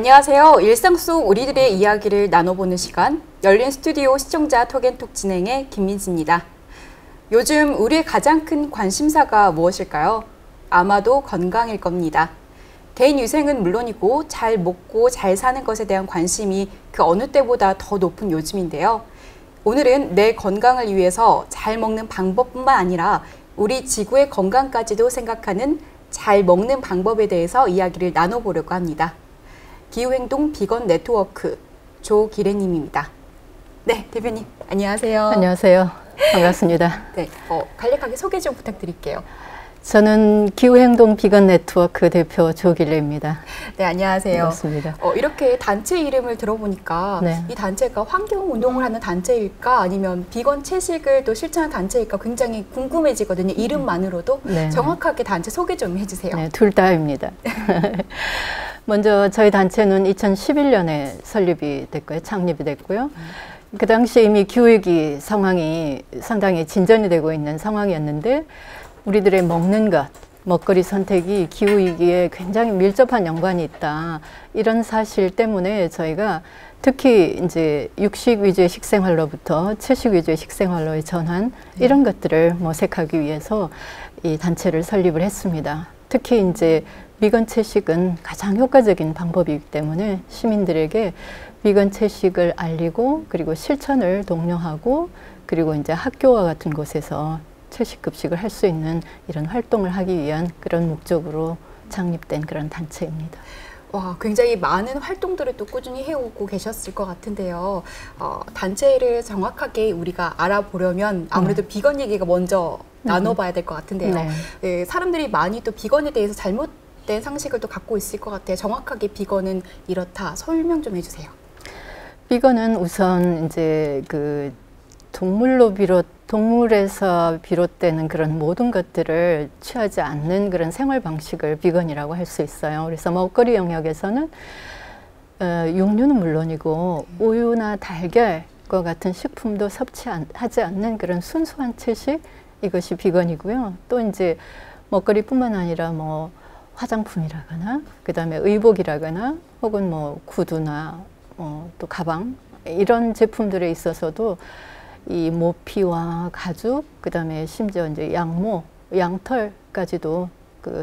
안녕하세요. 일상 속 우리들의 이야기를 나눠보는 시간, 열린 스튜디오 시청자 톡앤톡 진행의 김민지입니다. 요즘 우리의 가장 큰 관심사가 무엇일까요? 아마도 건강일 겁니다. 개인 위생은 물론이고 잘 먹고 잘 사는 것에 대한 관심이 그 어느 때보다 더 높은 요즘인데요. 오늘은 내 건강을 위해서 잘 먹는 방법뿐만 아니라 우리 지구의 건강까지도 생각하는 잘 먹는 방법에 대해서 이야기를 나눠보려고 합니다. 기후행동 비건 네트워크 조기래님입니다. 네, 대표님 안녕하세요. 안녕하세요. 반갑습니다. 네, 간략하게 소개 좀 부탁드릴게요. 저는 기후행동 비건 네트워크 대표 조기래입니다. 네, 안녕하세요. 반갑습니다. 이렇게 단체 이름을 들어보니까 네. 이 단체가 환경운동을 하는 단체일까 아니면 비건 채식을 또 실천하는 단체일까 굉장히 궁금해지거든요. 이름만으로도. 네. 정확하게 단체 소개 좀 해주세요. 네, 둘 다입니다. 먼저 저희 단체는 2011년에 설립이 됐고요. 창립이 됐고요. 그 당시에 이미 기후위기 상황이 상당히 진전이 되고 있는 상황이었는데 우리들의 먹는 것, 먹거리 선택이 기후위기에 굉장히 밀접한 연관이 있다. 이런 사실 때문에 저희가 특히 이제 육식 위주의 식생활로부터 채식 위주의 식생활로의 전환 이런 것들을 모색하기 위해서 이 단체를 설립을 했습니다. 특히 이제 비건 채식은 가장 효과적인 방법이기 때문에 시민들에게 비건 채식을 알리고 그리고 실천을 독려하고 그리고 이제 학교와 같은 곳에서 채식 급식을 할 수 있는 이런 활동을 하기 위한 그런 목적으로 창립된 그런 단체입니다. 와, 굉장히 많은 활동들을 또 꾸준히 해오고 계셨을 것 같은데요. 단체를 정확하게 우리가 알아보려면 아무래도 비건 얘기가 먼저 나눠봐야 될 것 같은데요. 네. 네, 사람들이 많이 또 비건에 대해서 잘못된 상식을 또 갖고 있을 것 같아요. 정확하게 비건은 이렇다. 설명 좀 해주세요. 비건은 우선 이제 그 동물에서 비롯되는 그런 모든 것들을 취하지 않는 그런 생활 방식을 비건이라고 할 수 있어요. 그래서 먹거리 영역에서는 육류는 물론이고 우유나 달걀과 같은 식품도 섭취하지 않는 그런 순수한 채식, 이것이 비건이고요. 또 이제 먹거리뿐만 아니라 뭐 화장품이라거나 그다음에 의복이라거나 혹은 뭐 구두나 또 가방 이런 제품들에 있어서도 이 모피와 가죽, 그다음에 심지어 이제 양모, 양털까지도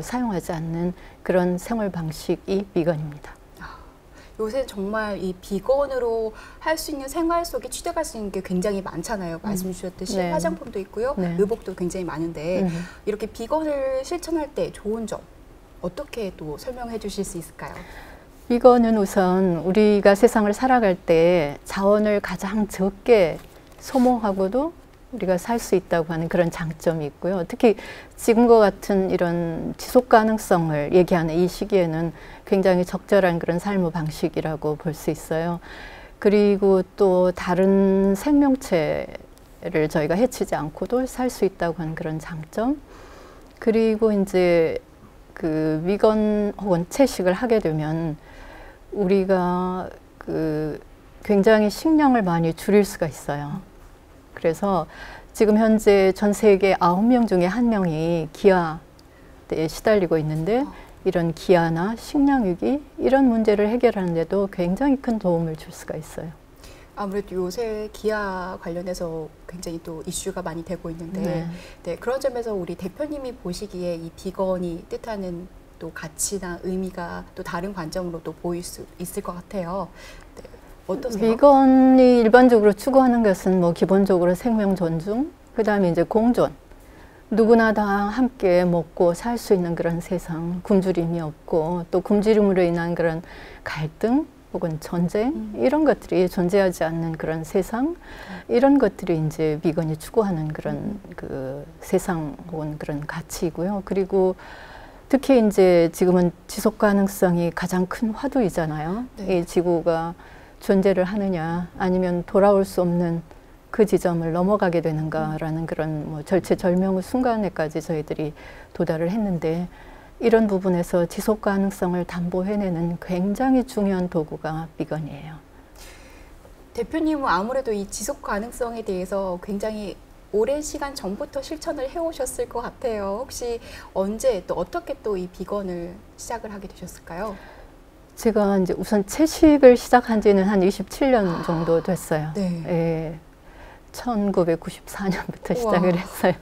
사용하지 않는 그런 생활 방식이 비건입니다. 요새 정말 이 비건으로 할 수 있는 생활 속에 취득할 수 있는 게 굉장히 많잖아요. 말씀 주셨듯이 네. 화장품도 있고요. 네. 의복도 굉장히 많은데 이렇게 비건을 실천할 때 좋은 점 어떻게 또 설명해 주실 수 있을까요? 비건은 우선 우리가 세상을 살아갈 때 자원을 가장 적게 소모하고도 우리가 살 수 있다고 하는 그런 장점이 있고요. 특히 지금과 같은 이런 지속 가능성을 얘기하는 이 시기에는 굉장히 적절한 그런 삶의 방식이라고 볼 수 있어요. 그리고 또 다른 생명체를 저희가 해치지 않고도 살 수 있다고 하는 그런 장점. 그리고 이제 그 비건 혹은 채식을 하게 되면 우리가 굉장히 식량을 많이 줄일 수가 있어요. 그래서 지금 현재 전 세계 9명 중에 1명이 기아에 시달리고 있는데 이런 기아나 식량 위기 이런 문제를 해결하는 데도 굉장히 큰 도움을 줄 수가 있어요. 아무래도 요새 기아 관련해서 굉장히 또 이슈가 많이 되고 있는데 네, 그런 점에서 우리 대표님이 보시기에 이 비건이 뜻하는 또 가치나 의미가 또 다른 관점으로 또 보일 수 있을 것 같아요. 네. 어떠세요? 비건이 일반적으로 추구하는 것은 뭐 기본적으로 생명 존중, 그 다음에 이제 공존. 누구나 다 함께 먹고 살 수 있는 그런 세상, 굶주림이 없고 또 굶주림으로 인한 그런 갈등 혹은 전쟁 이런 것들이 존재하지 않는 그런 세상, 이런 것들이 이제 비건이 추구하는 그런 그 세상 혹은 그런 가치이고요. 그리고 특히 이제 지금은 지속 가능성이 가장 큰 화두이잖아요. 네. 이 지구가 존재를 하느냐 아니면 돌아올 수 없는 그 지점을 넘어가게 되는가라는 그런 뭐 절체절명의 순간에까지 저희들이 도달을 했는데 이런 부분에서 지속 가능성을 담보해내는 굉장히 중요한 도구가 비건이에요. 대표님은 아무래도 이 지속 가능성에 대해서 굉장히 오랜 시간 전부터 실천을 해오셨을 것 같아요. 혹시 언제 또 어떻게 또 이 비건을 시작을 하게 되셨을까요? 제가 이제 우선 채식을 시작한 지는 한 27년 정도 됐어요. 네. 예, 1994년부터 시작을 했어요.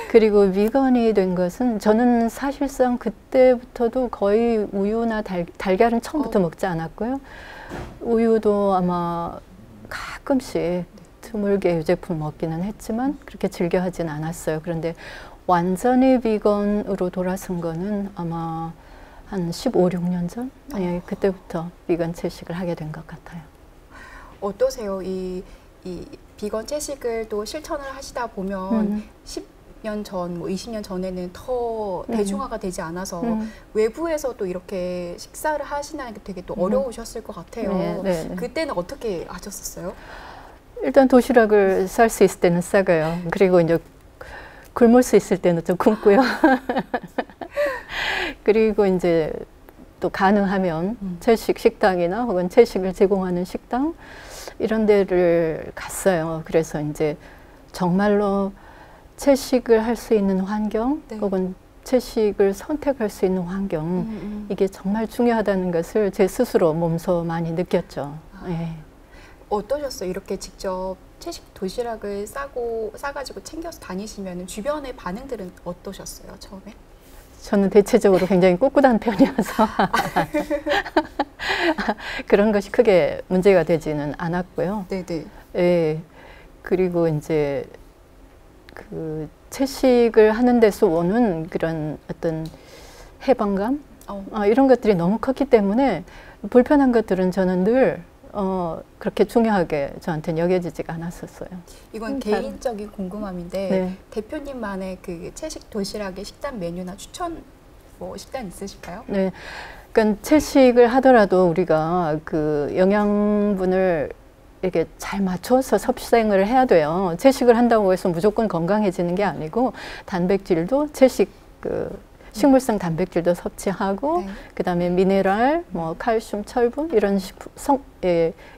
그리고 비건이 된 것은 저는 사실상 그때부터도 거의 우유나 달걀은 처음부터 먹지 않았고요. 우유도 아마 가끔씩 드물게 유제품 먹기는 했지만 그렇게 즐겨 하진 않았어요. 그런데 완전히 비건으로 돌아선 거는 아마 한 15, 16년 전? 예, 그때부터 비건 채식을 하게 된 것 같아요. 어떠세요? 이 비건 채식을 또 실천을 하시다 보면 10년 전, 뭐 20년 전에는 더 대중화가 되지 않아서 외부에서 또 이렇게 식사를 하시는 게 되게 또 어려우셨을 것 같아요. 네. 그때는 어떻게 하셨었어요? 일단 도시락을 쌀 수 있을 때는 싸가요. 그리고 이제 굶을 수 있을 때는 좀 굶고요. 그리고 이제 또 가능하면 채식 식당이나 혹은 채식을 제공하는 식당 이런 데를 갔어요. 그래서 이제 정말로 채식을 할 수 있는 환경 네. 혹은 채식을 선택할 수 있는 환경 이게 정말 중요하다는 것을 제 스스로 몸소 많이 느꼈죠. 예. 어떠셨어요? 이렇게 직접 채식 도시락을 싸가지고 챙겨서 다니시면 주변의 반응들은 어떠셨어요? 처음에? 저는 대체적으로 굉장히 꿋꿋한 편이어서 그런 것이 크게 문제가 되지는 않았고요. 네네. 예. 그리고 이제 그 채식을 하는 데서 오는 그런 어떤 해방감 이런 것들이 너무 컸기 때문에 불편한 것들은 저는 늘 그렇게 중요하게 저한테는 여겨지지가 않았었어요. 이건 개인적인 궁금함인데 네. 대표님만의 그 채식 도시락의 식단 메뉴나 추천 뭐 식단 있으실까요? 네, 그러니까 채식을 하더라도 우리가 그 영양분을 이렇게 잘 맞춰서 섭생을 해야 돼요. 채식을 한다고 해서 무조건 건강해지는 게 아니고 단백질도 채식 식물성 단백질도 섭취하고 네. 그다음에 미네랄, 뭐 칼슘, 철분 이런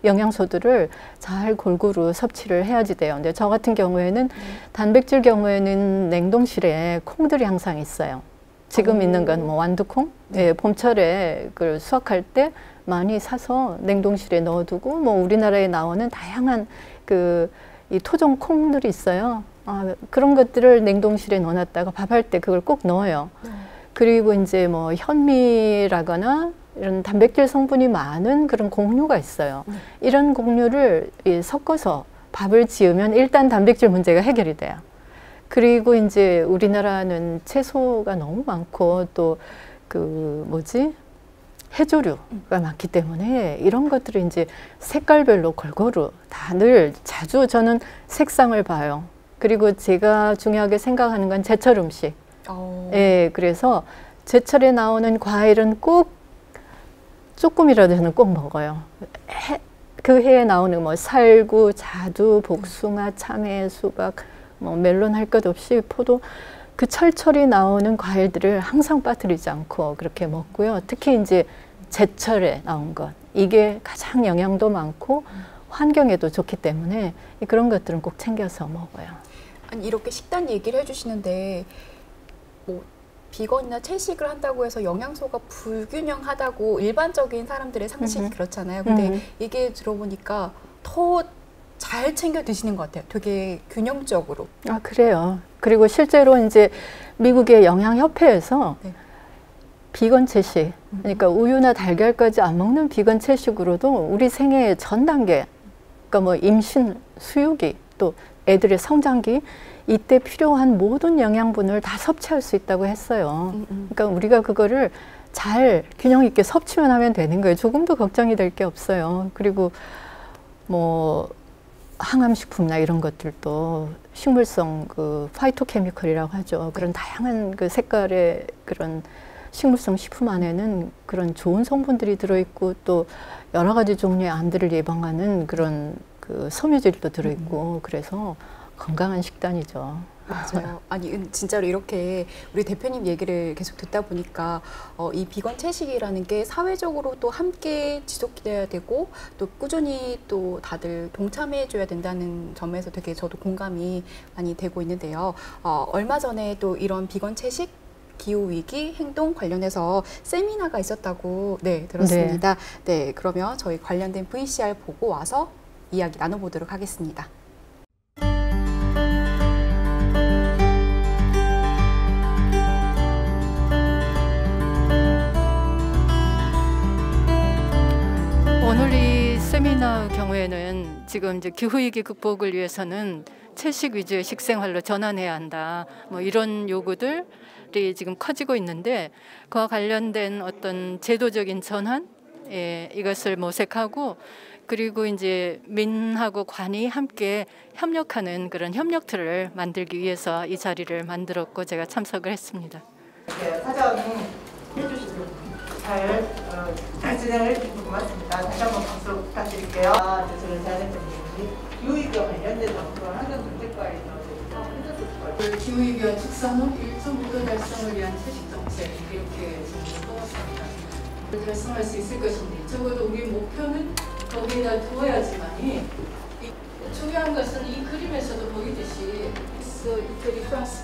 영양소들을 잘 골고루 섭취를 해야지 돼요. 근데 저 같은 경우에는 단백질 경우에는 냉동실에 콩들이 항상 있어요. 지금 있는 건 뭐 완두콩, 예, 봄철에 그 수확할 때 많이 사서 냉동실에 넣어두고 뭐 우리나라에 나오는 다양한 이 토종 콩들이 있어요. 그런 것들을 냉동실에 넣어놨다가 밥할 때 그걸 꼭 넣어요. 그리고 이제 뭐 현미라거나 이런 단백질 성분이 많은 그런 곡류가 있어요. 이런 곡류를 섞어서 밥을 지으면 일단 단백질 문제가 해결이 돼요. 그리고 이제 우리나라는 채소가 너무 많고 또 해조류가 많기 때문에 이런 것들을 이제 색깔별로 골고루 다 늘 자주 저는 색상을 봐요. 그리고 제가 중요하게 생각하는 건 제철 음식. 예, 그래서 제철에 나오는 과일은 꼭 조금이라도 저는 꼭 먹어요. 그 해에 나오는 뭐 살구, 자두, 복숭아, 참외, 수박, 뭐 멜론 할 것 없이 포도 그 철철이 나오는 과일들을 항상 빠뜨리지 않고 그렇게 먹고요. 특히 이제 제철에 나온 것 이게 가장 영양도 많고 환경에도 좋기 때문에 그런 것들은 꼭 챙겨서 먹어요. 아니 이렇게 식단 얘기를 해주시는데 뭐 비건이나 채식을 한다고 해서 영양소가 불균형하다고 일반적인 사람들의 상식이 그렇잖아요. 근데 얘기 들어보니까 더 잘 챙겨 드시는 것 같아요. 되게 균형적으로. 그래요. 그리고 실제로 이제 미국의 영양협회에서 비건 채식, 그러니까 우유나 달걀까지 안 먹는 비건 채식으로도 우리 생애의 전 단계, 그러니까 뭐 임신, 수유기, 또 애들의 성장기 이때 필요한 모든 영양분을 다 섭취할 수 있다고 했어요. 그러니까 우리가 그거를 잘 균형 있게 섭취만 하면 되는 거예요. 조금도 걱정이 될 게 없어요. 그리고 뭐 항암식품이나 이런 것들도 식물성 파이토케미컬이라고 하죠. 그런 다양한 색깔의 그런 식물성 식품 안에는 그런 좋은 성분들이 들어있고 또 여러 가지 종류의 암들을 예방하는 그런 섬유질도 들어있고 그래서 건강한 식단이죠. 맞아요. 아니 진짜로 이렇게 우리 대표님 얘기를 계속 듣다 보니까 이 비건 채식이라는 게 사회적으로 또 함께 지속돼야 되고 또 꾸준히 또 다들 동참해줘야 된다는 점에서 되게 저도 공감이 많이 되고 있는데요. 얼마 전에 또 이런 비건 채식 기후위기 행동 관련해서 세미나가 있었다고 들었습니다. 네, 그러면 저희 관련된 VCR 보고 와서 이야기 나눠보도록 하겠습니다. 오늘 이 세미나 경우에는 지금 이제 기후위기 극복을 위해서는 채식 위주의 식생활로 전환해야 한다. 뭐 이런 요구들이 지금 커지고 있는데 그와 관련된 어떤 제도적인 전환, 이것을 모색하고 그리고 이제 민하고 관이 함께 협력하는 그런 협력틀을 만들기 위해서 이 자리를 만들었고 제가 참석을 했습니다. 사전 해주시고 잘 진행을 해주셔서 고맙습니다. 다시 한번 박수 부탁드릴게요. 저는 자연했던 기후위기와 관련된 정부와 환경 정책과에 대해서 기후위기와 축산업 1.5도 달성을 위한 채식 정책 이렇게 뽑았습니다. 달성할 수 있을 것인데 적어도 우리 목표는 거기에다 두어야지만이 중요한 것은 이 그림에서도 보이듯이 이태리 프랑스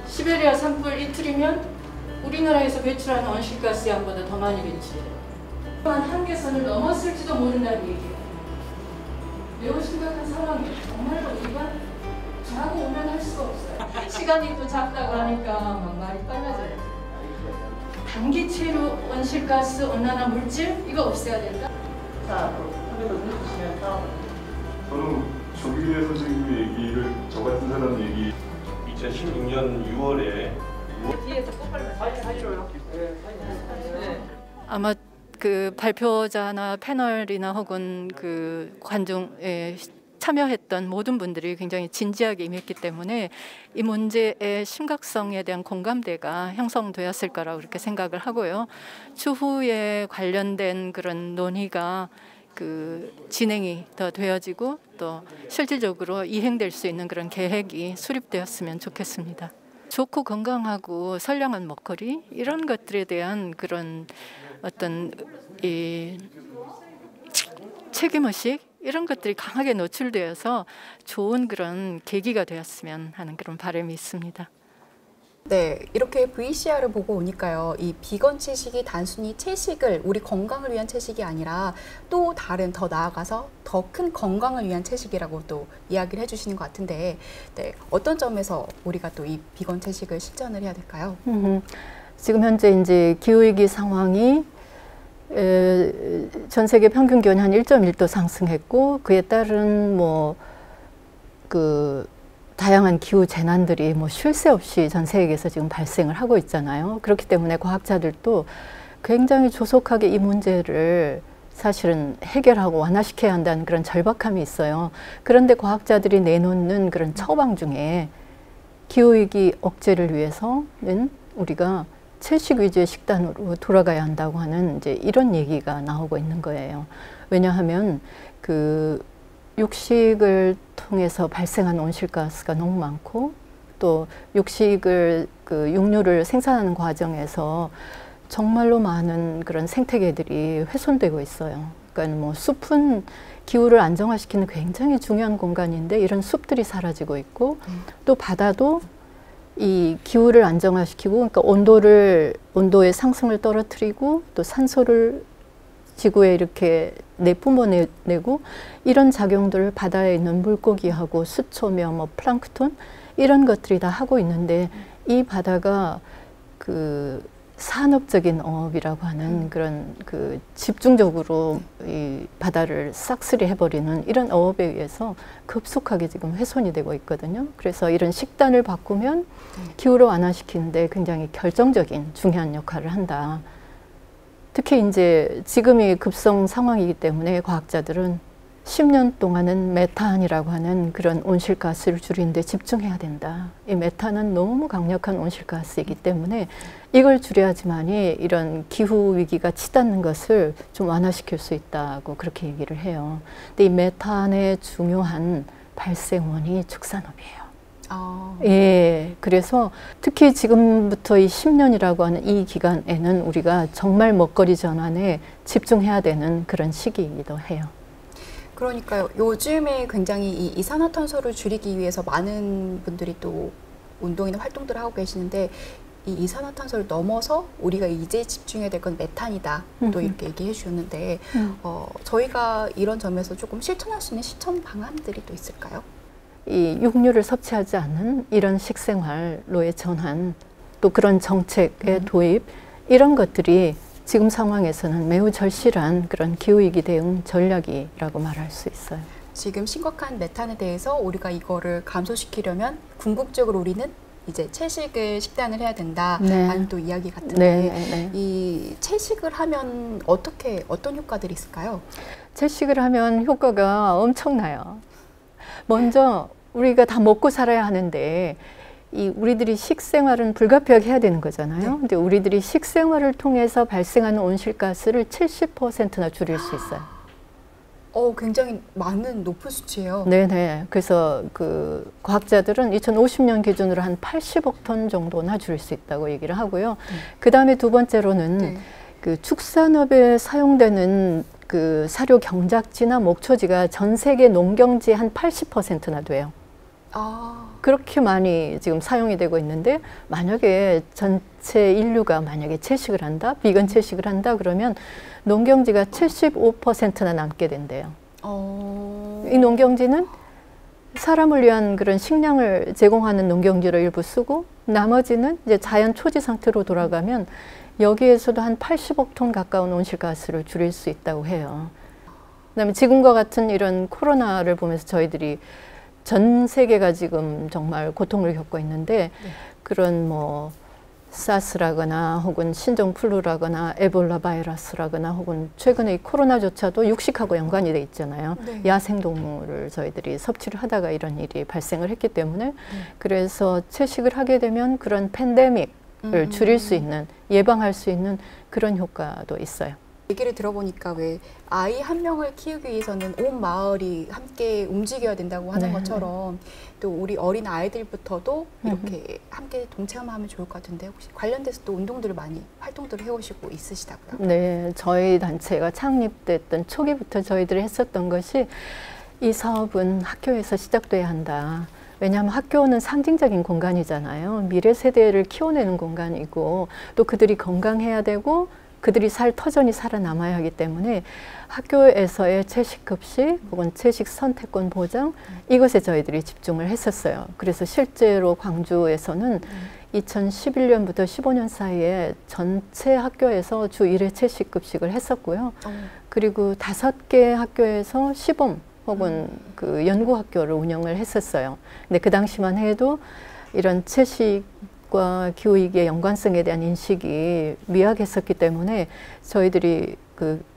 시베리아 산불 이틀이면 우리나라에서 배출하는 온실가스 양보다 더 많이 배출해요. 한계선을 넘었을지도 모른다는 얘기예요. 매우 심각한 상황이에요. 정말로 우리가 저하고 오면할 수가 없어요. 시간이 또 작다고 하니까 막 말이 빨라져요. 단기체로 온실가스, 온난화 물질 이거 없애야 된다. 자, 선배도 해주시면서 저는 조규래 선생님 얘기를 저 같은 사람 얘기 2016년 6월에 뒤에서 꽃발을 사진으로요. 아마 그 발표자나 패널이나 혹은 그 관중에 참여했던 모든 분들이 굉장히 진지하게 임했기 때문에 이 문제의 심각성에 대한 공감대가 형성되었을 거라고 그렇게 생각을 하고요. 추후에 관련된 그런 논의가 그 진행이 더 되어지고 또 실질적으로 이행될 수 있는 그런 계획이 수립되었으면 좋겠습니다. 좋고 건강하고 선량한 먹거리 이런 것들에 대한 그런 어떤 이 책임의식 이런 것들이 강하게 노출되어서 좋은 그런 계기가 되었으면 하는 그런 바람이 있습니다. 네, 이렇게 VCR을 보고 오니까요. 이 비건 채식이 단순히 채식을 우리 건강을 위한 채식이 아니라 또 다른 더 나아가서 더 큰 건강을 위한 채식이라고 또 이야기를 해주시는 것 같은데 어떤 점에서 우리가 또 이 비건 채식을 실천을 해야 될까요? 지금 현재 이제 기후위기 상황이 전 세계 평균 기온이 한 1.1도 상승했고 그에 따른 다양한 기후 재난들이 쉴 새 없이 전 세계에서 지금 발생을 하고 있잖아요. 그렇기 때문에 과학자들도 굉장히 조속하게 이 문제를 사실은 해결하고 완화시켜야 한다는 그런 절박함이 있어요. 그런데 과학자들이 내놓는 그런 처방 중에 기후위기 억제를 위해서는 우리가 채식 위주의 식단으로 돌아가야 한다고 하는 이제 이런 얘기가 나오고 있는 거예요. 왜냐하면 그 육식을 통해서 발생하는 온실가스가 너무 많고 또 육류를 생산하는 과정에서 정말로 많은 그런 생태계들이 훼손되고 있어요. 그러니까 숲은 기후를 안정화시키는 굉장히 중요한 공간인데 이런 숲들이 사라지고 있고 또 바다도 이 기후를 안정화시키고 그러니까 온도의 상승을 떨어뜨리고 또 산소를 지구에 이렇게 내뿜어내고 이런 작용들을 바다에 있는 물고기하고 수초며 플랑크톤 이런 것들이 다 하고 있는데 이 바다가 그 산업적인 어업이라고 하는 그런 그 집중적으로 이 바다를 싹쓸이 해버리는 이런 어업에 의해서 급속하게 지금 훼손이 되고 있거든요. 그래서 이런 식단을 바꾸면 기후를 완화시키는데 굉장히 결정적인 중요한 역할을 한다. 특히 이제 지금이 급성 상황이기 때문에 과학자들은 10년 동안은 메탄이라고 하는 그런 온실가스를 줄이는 데 집중해야 된다. 이 메탄은 너무 강력한 온실가스이기 때문에 이걸 줄여야지만이 이런 기후 위기가 치닫는 것을 좀 완화시킬 수 있다고 그렇게 얘기를 해요. 근데 이 메탄의 중요한 발생원이 축산업이에요. 예, 그래서 특히 지금부터 이 10년이라고 하는 이 기간에는 우리가 정말 먹거리 전환에 집중해야 되는 그런 시기이기도 해요. 그러니까요. 요즘에 굉장히 이 이산화탄소를 줄이기 위해서 많은 분들이 또 운동이나 활동들을 하고 계시는데 이 이산화탄소를 넘어서 우리가 이제 집중해야 될 건 메탄이다. 또 이렇게 얘기해 주셨는데 저희가 이런 점에서 조금 실천할 수 있는 실천 방안들이 또 있을까요? 이 육류를 섭취하지 않는 이런 식생활로의 전환, 또 그런 정책의 도입, 이런 것들이 지금 상황에서는 매우 절실한 그런 기후위기 대응 전략이라고 말할 수 있어요. 지금 심각한 메탄에 대해서 우리가 이거를 감소시키려면 궁극적으로 우리는 이제 채식을 식단을 해야 된다라는 또 이야기 같은데 이 채식을 하면 어떤 효과들이 있을까요? 채식을 하면 효과가 엄청나요. 먼저 우리가 다 먹고 살아야 하는데 우리들이 식생활은 불가피하게 해야 되는 거잖아요. 근데 우리들이 식생활을 통해서 발생하는 온실가스를 70%나 줄일 수 있어요. 굉장히 높은 수치예요. 네네. 그래서 그 과학자들은 2050년 기준으로 한 80억 톤 정도나 줄일 수 있다고 얘기를 하고요. 그 다음에 두 번째로는 그 축산업에 사용되는 그 사료 경작지나 목초지가 전 세계 농경지의 한 80%나 돼요. 그렇게 많이 지금 사용이 되고 있는데 만약에 전체 인류가 만약에 채식을 한다, 비건 채식을 한다 그러면 농경지가 75%나 남게 된대요. 이 농경지는 사람을 위한 그런 식량을 제공하는 농경지로 일부 쓰고 나머지는 이제 자연 초지 상태로 돌아가면 여기에서도 한 80억 톤 가까운 온실가스를 줄일 수 있다고 해요. 그다음에 지금과 같은 이런 코로나를 보면서 저희들이 전 세계가 지금 정말 고통을 겪고 있는데 그런 뭐 사스라거나 혹은 신종플루라거나 에볼라 바이러스라거나 혹은 최근에 이 코로나조차도 육식하고 연관이 돼 있잖아요. 야생동물을 저희들이 섭취를 하다가 이런 일이 발생을 했기 때문에 그래서 채식을 하게 되면 그런 팬데믹을 줄일 수 있는, 예방할 수 있는 그런 효과도 있어요. 얘기를 들어보니까 왜 아이 한 명을 키우기 위해서는 온 마을이 함께 움직여야 된다고 하는 것처럼 또 우리 어린 아이들부터도 이렇게 함께 동참하면 좋을 것 같은데 혹시 관련돼서 또 운동들을 많이 활동들을 해오시고 있으시다고요? 네, 저희 단체가 창립됐던 초기부터 저희들이 했었던 것이 이 사업은 학교에서 시작돼야 한다. 왜냐하면 학교는 상징적인 공간이잖아요. 미래 세대를 키워내는 공간이고 또 그들이 건강해야 되고 그들이 터전이 살아남아야 하기 때문에 학교에서의 채식급식 혹은 채식 선택권 보장 이것에 저희들이 집중을 했었어요. 그래서 실제로 광주에서는 2011년부터 15년 사이에 전체 학교에서 주 1회 채식급식을 했었고요. 그리고 5개 학교에서 시범 혹은 그 연구학교를 운영을 했었어요. 근데 그 당시만 해도 이런 채식과 기후위기의 연관성에 대한 인식이 미약했었기 때문에 저희들이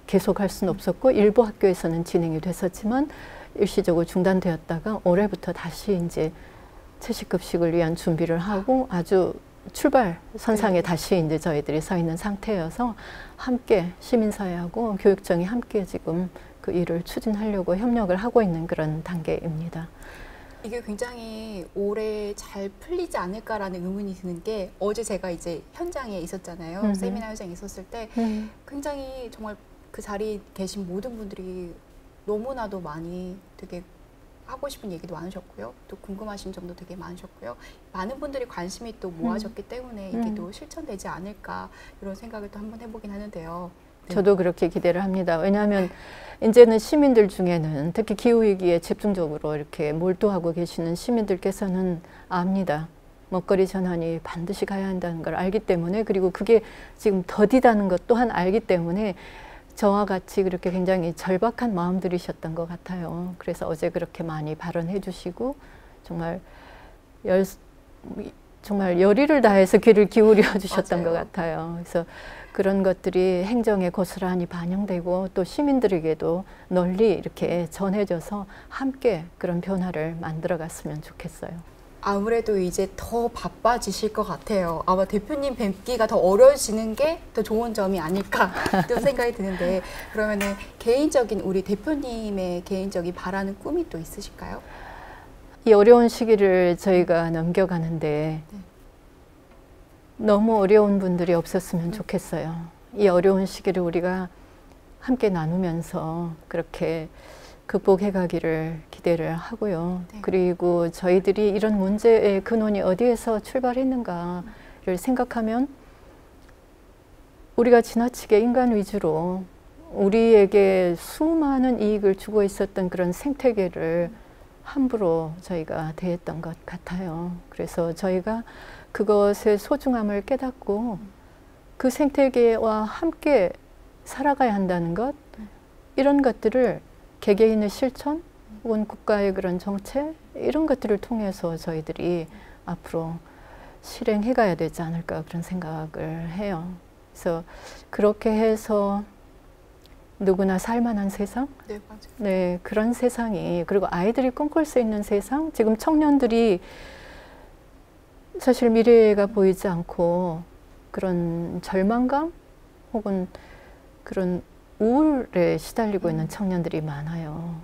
계속할 수는 없었고 일부 학교에서는 진행이 됐었지만 일시적으로 중단되었다가 올해부터 다시 이제 채식급식을 위한 준비를 하고 아주 출발 선상에 다시 이제 저희들이 서 있는 상태여서 함께 시민사회하고 교육청이 함께 지금 그 일을 추진하려고 협력을 하고 있는 그런 단계입니다. 이게 굉장히 올해 잘 풀리지 않을까라는 의문이 드는 게 어제 제가 이제 현장에 있었잖아요. 세미나 현장에 있었을 때 굉장히 정말 그 자리에 계신 모든 분들이 너무나도 많이 되게 하고 싶은 얘기도 많으셨고요. 또 궁금하신 점도 되게 많으셨고요. 많은 분들이 관심이 또 모아졌기 때문에 이게 또 실천되지 않을까 이런 생각을 또 한번 해보긴 하는데요. 저도 그렇게 기대를 합니다. 왜냐하면 이제는 시민들 중에는 특히 기후위기에 집중적으로 이렇게 몰두하고 계시는 시민들께서는 압니다. 먹거리 전환이 반드시 가야 한다는 걸 알기 때문에 그리고 그게 지금 더디다는 것 또한 알기 때문에 저와 같이 그렇게 굉장히 절박한 마음들이셨던 것 같아요. 그래서 어제 그렇게 많이 발언해 주시고 정말 열의를 다해서 귀를 기울여 주셨던 것 같아요. 그래서 그런 것들이 행정에 고스란히 반영되고 또 시민들에게도 널리 이렇게 전해져서 함께 그런 변화를 만들어 갔으면 좋겠어요. 아무래도 이제 더 바빠지실 것 같아요. 아마 대표님 뵙기가 더 어려워지는 게 더 좋은 점이 아닐까 또 생각이 드는데 그러면은 개인적인 우리 대표님의 개인적인 바라는 꿈이 또 있으실까요? 이 어려운 시기를 저희가 넘겨가는데 너무 어려운 분들이 없었으면 좋겠어요. 이 어려운 시기를 우리가 함께 나누면서 그렇게 극복해 가기를 기대를 하고요. 그리고 저희들이 이런 문제의 근원이 어디에서 출발했는가 생각하면 우리가 지나치게 인간 위주로 우리에게 수많은 이익을 주고 있었던 그런 생태계를 함부로 저희가 대했던 것 같아요. 그래서 저희가 그것의 소중함을 깨닫고 그 생태계와 함께 살아가야 한다는 것, 이런 것들을 개개인의 실천 혹은 국가의 그런 정책 이런 것들을 통해서 저희들이 앞으로 실행해 가야 되지 않을까 그런 생각을 해요. 그래서 그렇게 해서 누구나 살만한 세상? 네, 맞아요. 네, 그런 세상이, 그리고 아이들이 꿈꿀 수 있는 세상? 지금 청년들이 사실 미래가 보이지 않고 그런 절망감 혹은 그런 우울에 시달리고 있는 청년들이 많아요.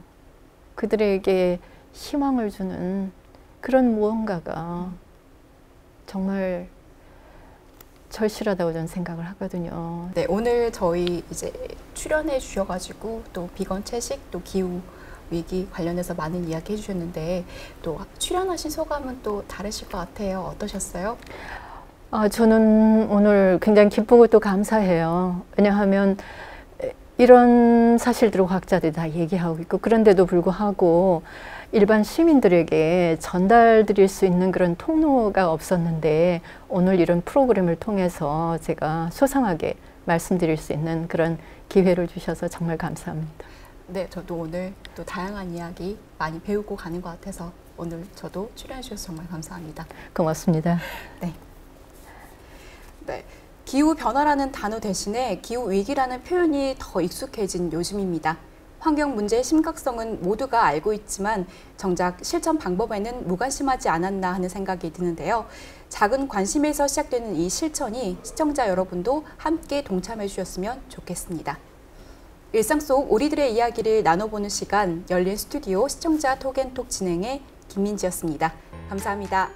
그들에게 희망을 주는 그런 무언가가 정말 절실하다고 저는 생각을 하거든요. 네, 오늘 저희 이제 출연해 주셔가지고 또 비건 채식, 또 기후 위기 관련해서 많은 이야기 해주셨는데 또 출연하신 소감은 또 다르실 것 같아요. 어떠셨어요? 저는 오늘 굉장히 기쁘고 또 감사해요. 왜냐하면 이런 사실들을 과학자들이 다 얘기하고 있고, 그런데도 불구하고 일반 시민들에게 전달드릴 수 있는 그런 통로가 없었는데 오늘 이런 프로그램을 통해서 제가 소상하게 말씀드릴 수 있는 그런 기회를 주셔서 정말 감사합니다. 네, 저도 오늘 또 다양한 이야기 많이 배우고 가는 것 같아서 오늘 저도 출연해 주셔서 정말 감사합니다. 고맙습니다. 네. 네. 기후 변화라는 단어 대신에 기후 위기라는 표현이 더 익숙해진 요즘입니다. 환경 문제의 심각성은 모두가 알고 있지만 정작 실천 방법에는 무관심하지 않았나 하는 생각이 드는데요. 작은 관심에서 시작되는 이 실천이 시청자 여러분도 함께 동참해 주셨으면 좋겠습니다. 일상 속 우리들의 이야기를 나눠보는 시간, 열린 스튜디오 시청자 톡앤톡 진행의 김민지였습니다. 감사합니다.